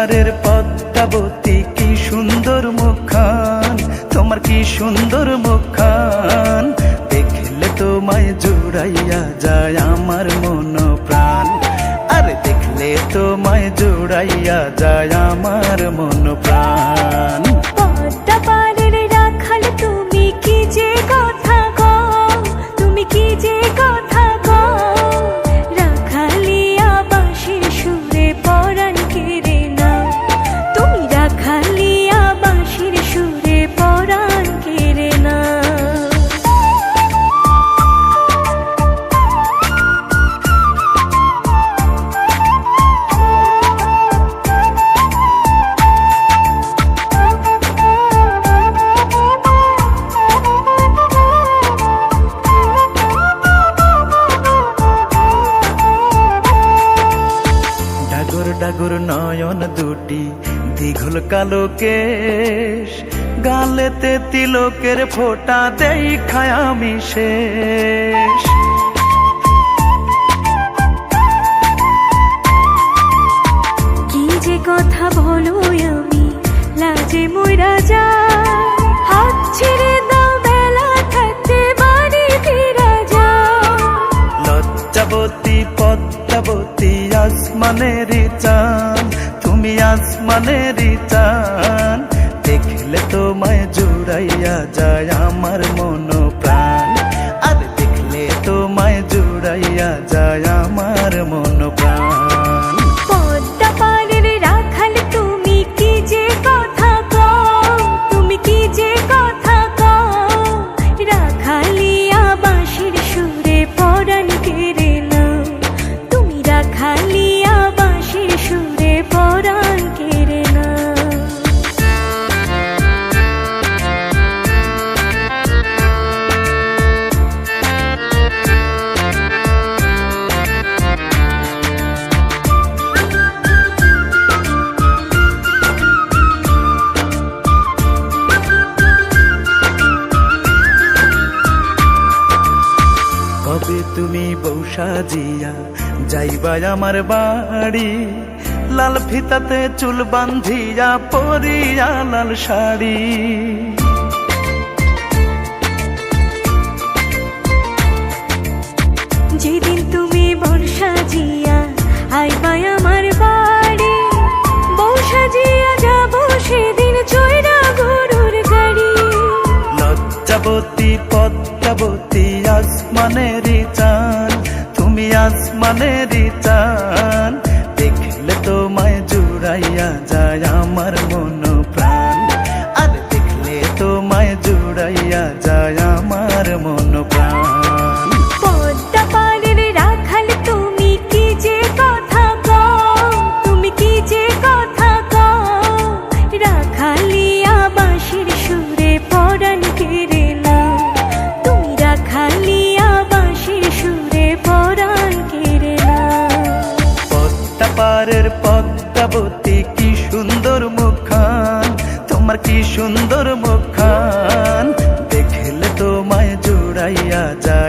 পারের পদ্মাবতী কি সুন্দর মুখখান, তোমার কি সুন্দর মুখখান, দেখলে তোমায় জুড়াইয়া যায় আমার মন প্রাণ। আরে দেখলে তোমায় জুড়াইয়া যায় আমার মন প্রাণ। পদ্মা পারের রাখাল তুমি কি যে কথা কও, তুমি কি যে কথা কও, রাখালিয়া বাঁশির সুরে পরাণ কেড়ে নাও, তুমি রাখালিয়া বাঁশির সুরে পরাণ কেড়ে নাও। ডাগর নয়ন দুটি দীঘল কালো কেশ, গালেতে তিলকের ফোঁটা দেখায় আমি শেষ। কি যে কথা বলো আমি লাজে মইরা যাই, হাত ছেড়ে দাও বেলা থাকতে বাড়ি ফিরা যাও। লজ্জাবতী পদ্মাবতী আসমানের চাঁদ, তুমি আসমানের চাঁদ, দেখলে তোমায় জুড়াইয়া যায় আমার মন প্রাণ। আর দেখলে তোমায় জুড়াইয়া যায় আমার মন প্রাণ। পদ্মা পারের রাখাল তুমি কি যে কথা কও, তুমি কি যে কথা কও, রাখালিয়া বাঁশির সুরে পরাণ কেড়ে নাও, তুমি রাখালিয়া বাঁশির সুরে পরাণ কেড়ে নাও। কবে তুমি বউ সাজিয়া যাইবা আমার বাড়ি, লাল ফিতাতে চুল বান্ধিয়া পরিয়া লাল শাড়ি। যেদিন তুমি বর্ষা জিয়া আইবা আমার বাড়ি, বউ সাজিয়া যাব সেদিন চৈরা গরুর গাড়ি। লজ্জাবতী পদ্মাবতী আসমানের চাঁদ, তুমি আসমানের চাঁদ, দেখলে তোমায় জুড়াইয়া যায় আমার মন প্রাণ। আর দেখলে তোমায় জুড়াইয়া যায় আমার মন প্রাণ। পদ্মা পারের রাখাল তুমি কি যে কথা কও, তুমি কি যে কথা কও, রাখালিয়া বাঁশির সুরে পরাণ কেড়ে নাও, তুমি রাখালিয়া বাঁশির সুরে পরাণ কেড়ে নাও। পদ্মা পারের পদ্মাবতী কি সুন্দর মুখখান, তোমার কি সুন্দর মুখখান, দেখলে তোমায় জুড়াইয়া যায়